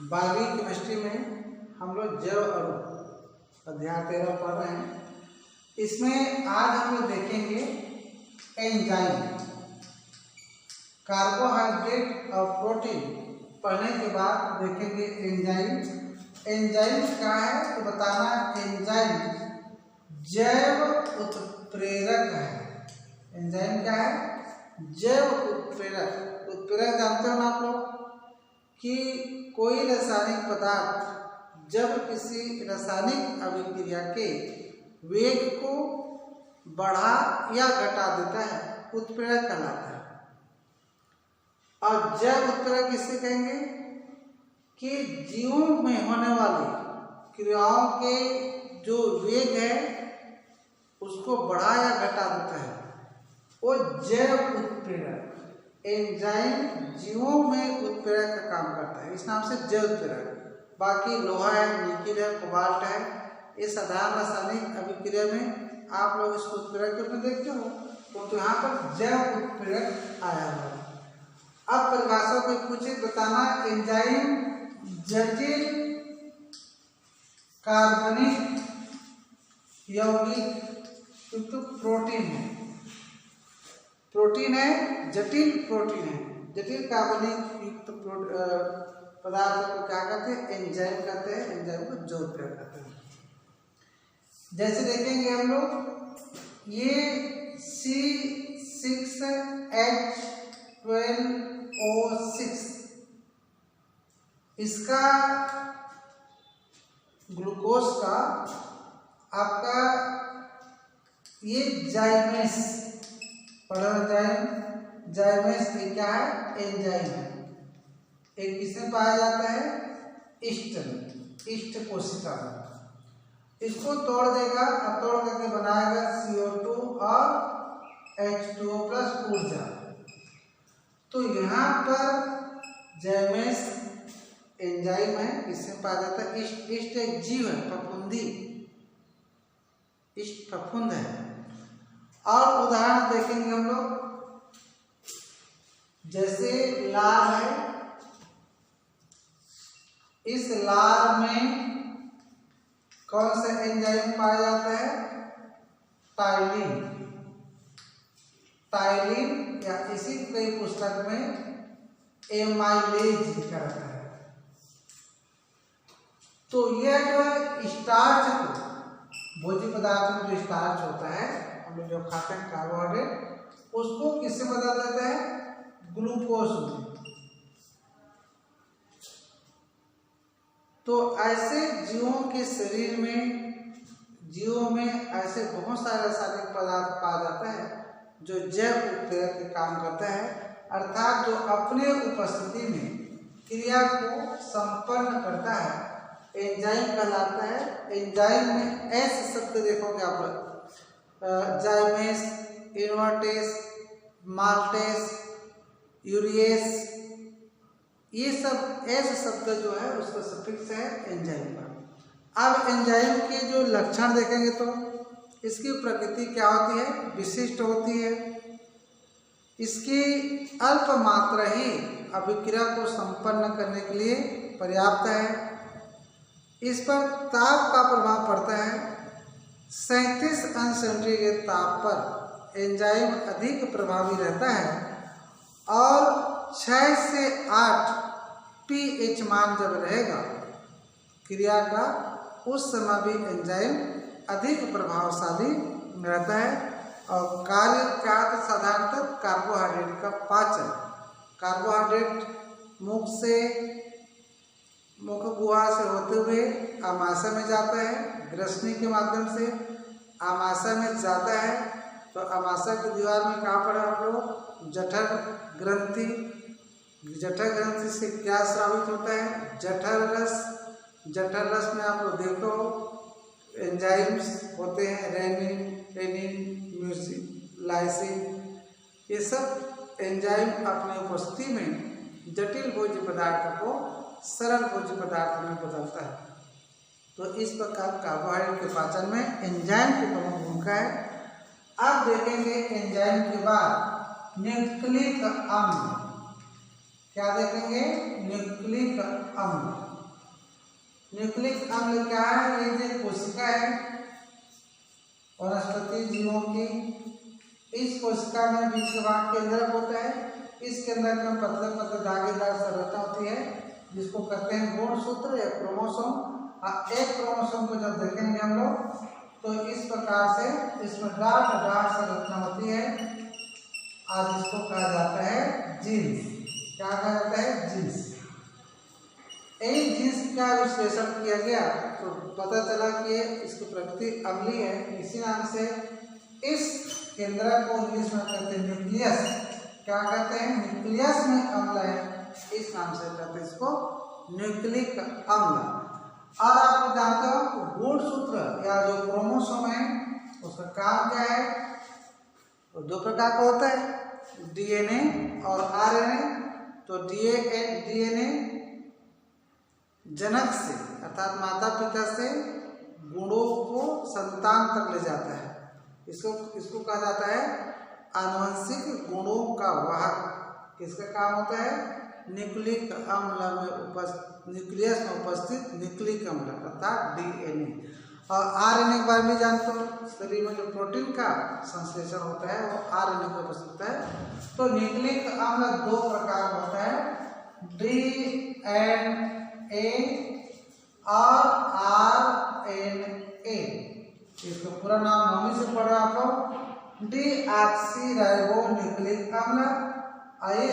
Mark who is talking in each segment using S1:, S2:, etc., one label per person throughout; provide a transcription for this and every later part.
S1: Biology chemistry में हम लोग जैव अणु अध्याय 13 पढ़ रहे हैं। इसमें आज हम लोग देखेंगे एंजाइम। कार्बोहाइड्रेट और प्रोटीन पढ़ने के बाद देखेंगे एंजाइम। एंजाइम क्या है तो बताना, एंजाइम जैव उत्प्रेरक है। एंजाइम क्या है? जैव उत्प्रेरक। उत्प्रेरक जानते हो ना आप लोग कि कोई रासायनिक पदार्थ जब किसी रासायनिक अभिक्रिया के वेग को बढ़ा या घटा देता है, उत्प्रेरक कहलाता है। और जैव उत्प्रेरक किससे कहेंगे कि जीवों में होने वाली क्रियाओं के जो वेग है उसको बढ़ा या घटा देता है, वो जैव उत्प्रेरक। एंजाइम जीवों में उत्प्रेरक का काम करता है, इस नाम से जैव उत्प्रेरक। बाकी लोहा है, निकिल है, कोबाल्ट है, ये साधारण रासायनिक अभिक्रिया में आप लोग इसको उत्प्रेरक के रूप में देखते हो, तो यहाँ पर जैव उत्प्रेरक आया हुआ है। अब परिभाषा को पूछे बताना, एंजाइम जटिल कार्बनिक यौगिक युक्त प्रोटीन है। प्रोटीन है, जटिल प्रोटीन है, जटिल कार्बनिक युक्त पदार्थ को क्या कहते हैं? एंजाइम कहते हैं। एंजाइम को जैव उत्प्रेरक कहते हैं। जैसे देखेंगे हम लोग, ये C6H12O6 इसका ग्लूकोज का आपका ये जाइमेस जाइमेस क्या है? एंजाइम है। एक किसमें पाया जाता है? इष्ट कोशिका में। इसको तोड़ देगा और तोड़ करके बनाएगा CO2 और H2O प्लस ऊर्जा। तो यहाँ पर जाइमेस एंजाइम है, इसमें पाया जाता है। इष्ट एक जीव है, फफूंदी, इष्ट फफूंद है। और उदाहरण देखेंगे हम लोग, जैसे लार है, इस लार में कौन सा एंजाइम पाया जाता है? टाइलिन या इसी कई पुस्तक में एमाइलेज लिखा रहता है। तो यह जो है स्टार्च को, भोज्य पदार्थ में जो स्टार्च होता है हम लोग जो खाते हैं कार्बोहाइड्रेट, उसको किससे बदल देता है? ग्लूकोज में। तो ऐसे जीवों के शरीर में, जीवों में ऐसे बहुत सारे रासायनिक पदार्थ पाया जाता है जो जैव उत्प्रेरक के काम करता है, अर्थात जो अपने उपस्थिति में क्रिया को संपन्न करता है, एंजाइम कहलाता है। एंजाइम में ऐसे शब्द देखोगे आप लोग, जाइमेस, इनवर्टेस, माल्टेस, यूरिएस, ये सब ऐसे शब्द जो है उसका सफिक्स है एंजाइम का। अब एंजाइम के जो लक्षण देखेंगे तो इसकी प्रकृति क्या होती है? विशिष्ट होती है। इसकी अल्प मात्रा ही अभिक्रिया को संपन्न करने के लिए पर्याप्त है। इस पर ताप का प्रभाव पड़ता है। 37 अंश सेंटीग्रेड ताप पर एंजाइम अधिक प्रभावी रहता है और 6 से 8 pH मान जब रहेगा क्रिया का, उस समय भी एंजाइम अधिक प्रभावशाली रहता है। और कार्य क्या है? साधारणतः कार्बोहाइड्रेट का पाचन। कार्बोहाइड्रेट मुख गुहा से होते हुए आमाशय में जाता है, ग्रसनी के माध्यम से आमाशय में जाता है। तो आमाशय की दीवार में कहाँ पर आप लोग? जठर ग्रंथि। जठर ग्रंथि से क्या स्रावित होता है? जठर रस। जठर रस में आप लोग देखो एंजाइम्स होते हैं, रेनिन, म्यूसिन, लाइसिन। ये सब एंजाइम अपनी उपस्थिति में जटिल भोज्य पदार्थ को सरल भोज्य पदार्थ में बदलता है। तो इस प्रकार कार्बोहाइड्रेट के पाचन में एंजाइम की प्रमुख भूमिका है। अब देखेंगे एंजाइम के बाद न्यूक्लिक अम्ल। क्या देखेंगे? न्यूक्लिक अम्ल। न्यूक्लिक अम्ल क्या है? ये जो कोशिका है वनस्पति जीवों की, इस कोशिका में बीच के भाग केंद्रक होता है। इस केंद्रक में पतले पतले धागेदार संरचना होती है जिसको कहते हैं गुणसूत्र या क्रोमोसोम। एक क्रोमोसोम को जब देखेंगे हम लोग तो इस प्रकार से इसमें डार्क डार्क संरचना होती है और इसको कहा जाता है जीन्स। क्या कहा जाता है? जीन्स। इन जीन्स का विश्लेषण किया गया तो पता चला कि इसकी प्रकृति अम्लीय है। इसी नाम से इस केंद्रक को इंग्लिश में कहते हैं न्यूक्लियस। क्या कहते हैं? न्यूक्लियस में अम्ल है, इस नाम से कहते हैं इसको न्यूक्लिक अम्ल। और आप जानते हो गुणसूत्र या जो क्रोमोसोम है उसका काम क्या है? तो दो प्रकार का होता है, डीएनए और आरएनए। तो डीएनए जनक से अर्थात माता पिता से गुणों को संतान तक ले जाता है। इसको कहा जाता है आनुवंशिक गुणों का वाहक। किसका काम होता है? न्यूक्लिक अम्ल में न्यूक्लियस में उपस्थित न्यूक्लिक अम्ल अर्थात डीएनए। और आरएनए के बारे में जानते हो, शरीर में जो प्रोटीन का संश्लेषण होता है वो आरएनए में उपस्थित होता है। तो न्यूक्लिक अम्ल दो प्रकार होता है, डीएनए और आरएनए। इसका पूरा नाम मम्मी से पढ़ रहा आपको, डीऑक्सी राइबोन्यूक्लिक अम्ल,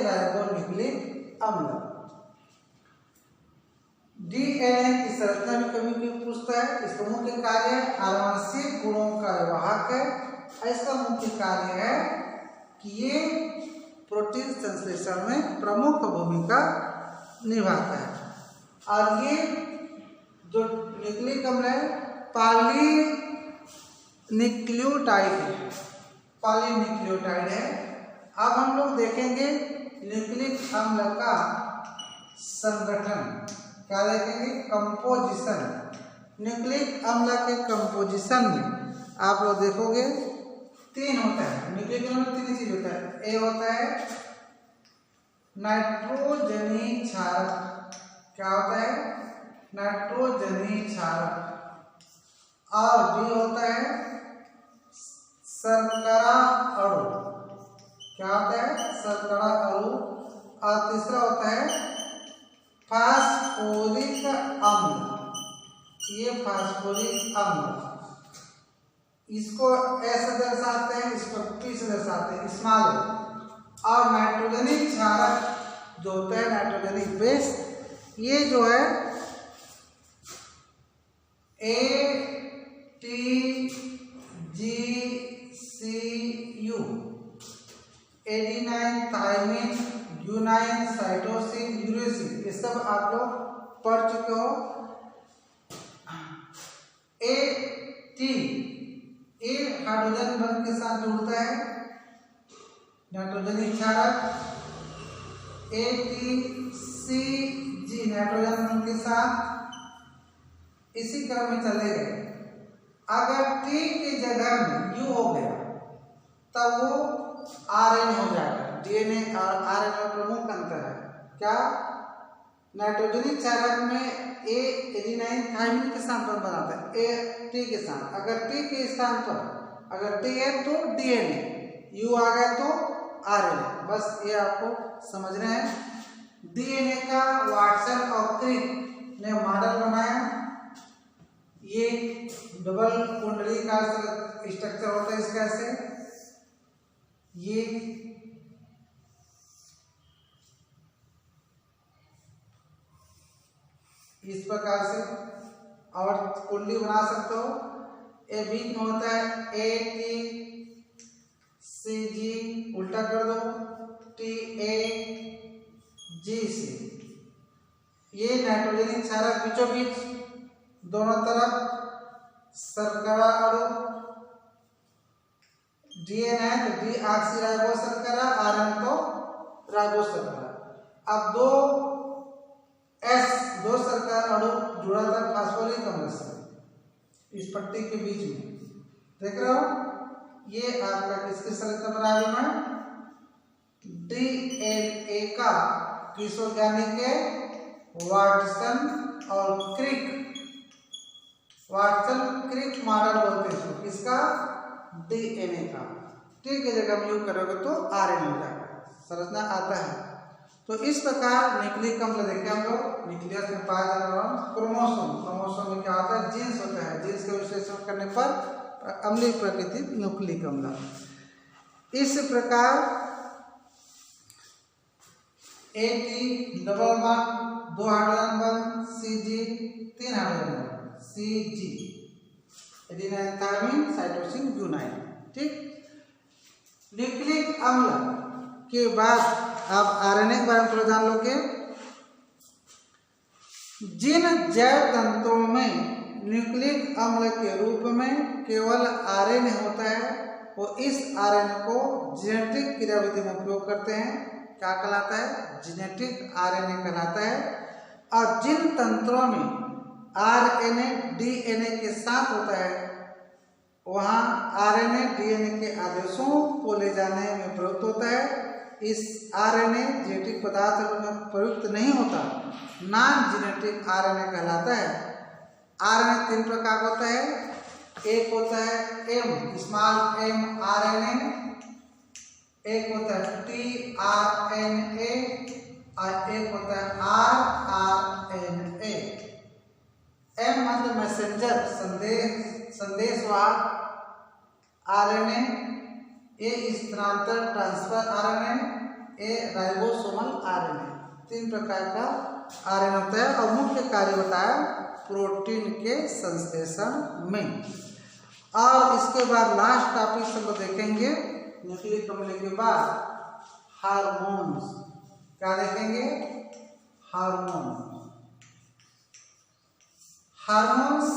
S1: राइबोन्यूक्लिक अम्ल। डीएनए की संरचना में कभी पूछता है। इसका मुख्य कार्य आनुवंशिक गुणों का वाहक है। इसका मुख्य कार्य है कि ये प्रोटीन संश्लेषण में प्रमुख भूमिका निभाता है। और ये जो न्यूक्लिक अम्ल है पॉलीन्यूक्लियोटाइड है। अब हम लोग देखेंगे न्यूक्लिक अम्ल का संगठन। क्या देखेंगे? कंपोजिशन। न्यूक्लिक अम्ल के कंपोजिशन में आप लोग देखोगे तीन होता है। न्यूक्लिक अम्ल में तीन चीज होता है। ए होता है नाइट्रोजनी क्षारक। क्या होता है? नाइट्रोजनी क्षारक। और बी होता है शर्करा अणु। क्या होता है? शर्करा अणु। और तीसरा होता है फास्फोरिक अम्ल। ये फास्फोरिक अम्ल, इसको ऐसे दर्शाते हैं, इसको पी से दर्शाते हैं, स्मॉल। और नाइट्रोजनी क्षारक जो होता है नाइट्रोजनी बेस, ये जो है ATGCU, एडिनाइन, थायमिन, यूनाइन, साइटोसिन, यूरेसिन, ये सब आप लोग पढ़ चुके हो। ए हाइड्रोजन बंध के साथ जुड़ता है नाइट्रोजनी क्षारक। ATCG नाइट्रोजन बंध के साथ, इसी क्रम में चले गए। अगर T की जगह में U हो गया तब वो आरएनए हो जाएगा। डीएनए और आरएनए में प्रमुख अंतर है क्या? नाइट्रोजनी क्षारक में ए एडिनाइन थायमिन के स्थान पर बनाता है, ए टी के साथ। अगर टी के स्थान पर अगर टी है तो डीएनए, यू आ गया तो आरएनए। बस ये आपको समझना है। डीएनए का वाटसन और क्रिक ने मॉडल बनाया। ये डबल कुंडली का स्ट्रक्चर होता है इसका। ऐसे ये इस प्रकार से और कुंडली बना सकते हो। ए बीच में होता है ATCG, उल्टा कर दो TAGC। ये नाइट्रोजनी क्षारक बीचों बीच दोनों तरफ शर्करा अणु। डीएनए तो डीऑक्सीराइबो शर्करा, आरएनए तो राइबो शर्करा। अब दो शर्करा अणु जुड़ा था फास्फोरिक अम्ल से इस पट्टी के बीच में। देख रहे हो? ये आपका किसके संरचना बना है? डीएनए का किस वैज्ञानिक के? वाटसन और क्रिक मॉडल बोलते हैं किसका, डीएनए का। टी की जगह में यूज करोगे तो आरएनए हो जाएगा, संरचना आता है। तो इस प्रकार न्यूक्लिक अम्ल देखें हम लोग, न्यूक्लियस में पाया जाने वाला क्रोमोसोम में क्या होता है, जीन्स होता है, जीन्स के विश्लेषण करने पर अम्लीय प्रकृति न्यूक्लिक अम्ल। इस प्रकार AT double bond 2 hydrogen bond, CG 3 hydrogen bond, CG adenine thymine cytosine guanine. ठीक, न्यूक्लिक अम्ल के बाद आप आरएनए के बारे में थोड़ा जान लोगे। जिन जैव तंतुओं में न्यूक्लिक अम्ल के रूप में केवल आरएनए होता है वो इस आरएनए को जेनेटिक क्रियाविधि में उपयोग करते हैं, क्या कहलाता है, जेनेटिक आरएनए कहलाता है। और जिन तंत्रों में आरएनए डीएनए के साथ होता है वहां आरएनए डीएनए के आदेशों को ले जाने में प्रयुक्त होता है। इस आरएनए जेनेटिक पदार्थ में प्रयुक्त नहीं होता, नॉन जेनेटिक आरएनए कहलाता है। आरएनए 3 प्रकार का होता है, एक होता है एम स्मॉल एम आरएनए, एक होता है टीआरएनए और एक होता है आरआरएनए। एम मतलब मैसेंजर, संदेशवाहक आरएनए, ए स्थानांतर ट्रांसफर आरएनए, ए राइबोसोमल आरएनए। 3 प्रकार का आरएनए होता है और मुख्य कार्य होता है प्रोटीन के संश्लेषण में। और इसके बाद लास्ट टॉपिक हम लोग देखेंगे न्यूक्लिक अम्ल के बाद हार्मोन्स। क्या देखेंगे, हार्मोन्स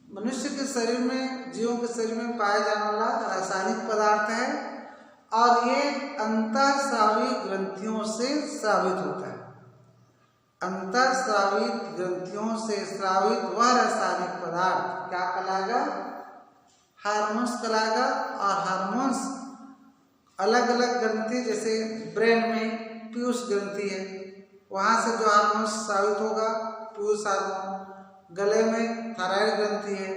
S1: मनुष्य के शरीर में, जीवों के शरीर में पाया जाने वाला रासायनिक पदार्थ है और ये अंतःस्रावी ग्रंथियों से स्रावित होता है। अंतःस्रावित ग्रंथियों से स्रावित वह रासायनिक पदार्थ क्या कहलाएगा, हार्मोन्स कहलाएगा। और हार्मोन्स अलग अलग ग्रंथि, जैसे ब्रेन में पीयूष ग्रंथि है, वहां से जो हार्मोन्स स्रावित होगा पीयूष हार्मोन। गले में थायराइड ग्रंथि है,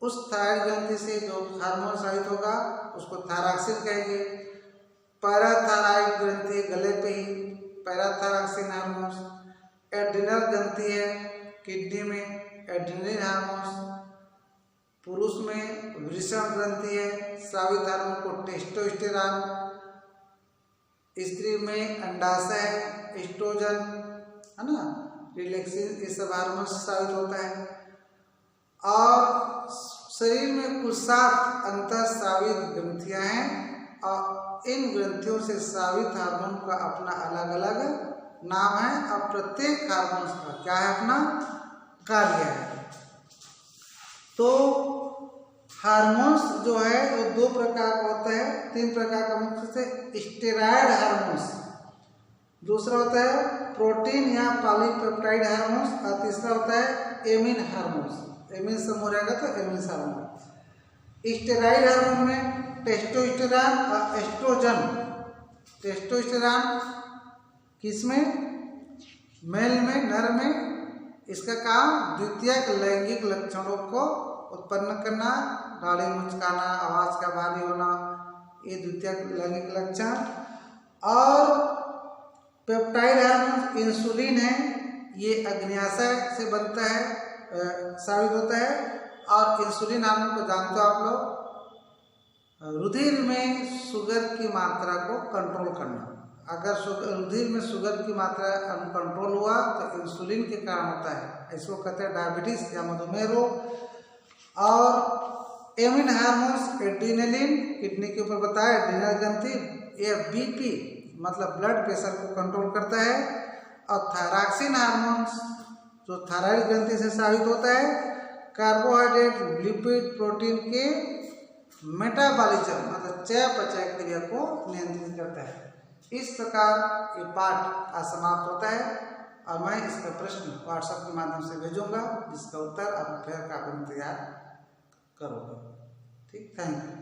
S1: उस थायराइड ग्रंथि से जो हार्मोन स्रावित होगा उसको थायरॉक्सिन कहेंगे। पैराथायराइड ग्रंथि गले पे ही, पैराथायरॉक्सिन हार्मोन्स। एड्रिनल ग्रंथि है किडनी में, एड्रिनलिन हार्मोन्स। पुरुष में वृषण ग्रंथि है, स्रावित हार्मोन को टेस्टोस्टेरॉन। स्त्री में अंडाशय है, एस्ट्रोजन है ना, रिलैक्सिन, ये सब हार्मोन स्रावित होता है। और शरीर में कुल 7 अंतःस्रावित ग्रंथियां हैं और इन ग्रंथियों से स्रावित हार्मोन का अपना अलग अलग नाम है और प्रत्येक हार्मोन का क्या है, अपना कार्य है। तो हार्मोन्स जो है वो 2 प्रकार का होता है, 3 प्रकार का मुख्य से स्टेरॉयड हार्मोन्स, दूसरा होता है प्रोटीन या पॉलीपेप्टाइड हार्मोन्स और तीसरा होता है एमिन हार्मोन्स। एमिन से हो रहेगा तो एमिन हार्मोन। स्टेरॉयड हार्मोन में टेस्टोस्टेरॉन और एस्ट्रोजन। टेस्टोस्टेरॉन किसमें, मेल में, नर में, इसका काम द्वितीयक लैंगिक लक्षणों को उत्पन्न करना, दाढ़ी मुचकाना, आवाज का भारी होना, ये द्वितीयक लैंगिक लक्षण। और पेप्टाइड हार्मोन इंसुलिन है, ये अग्न्याशय से बनता है, साबित होता है। और इंसुलिन हार्मोन को जानते हो आप लोग, रुधिर में शुगर की मात्रा को कंट्रोल करना। अगर रुधिर में शुगर की मात्रा अनकंट्रोल हुआ तो इंसुलिन के कारण होता है, इसको कहते हैं डायबिटीज या मधुमेह रोग। और एमिन हार्मोन्स एड्रिनलिन, किडनी के ऊपर बताया, एड्रिनल ग्रंथि, ये बीपी मतलब ब्लड प्रेशर को कंट्रोल करता है। और थायरॉक्सिन हार्मोन्स जो थायराइड ग्रंथि से स्रावित होता है, कार्बोहाइड्रेट, लिपिड, प्रोटीन के मेटाबॉलिज्म मतलब चयापचय क्रिया को नियंत्रित करता है। इस प्रकार ये पाठ आज समाप्त होता है और मैं इसका प्रश्न व्हाट्सएप के माध्यम से भेजूंगा, जिसका उत्तर आप फिर कापी में तैयार करोगे। ठीक, थैंक यू।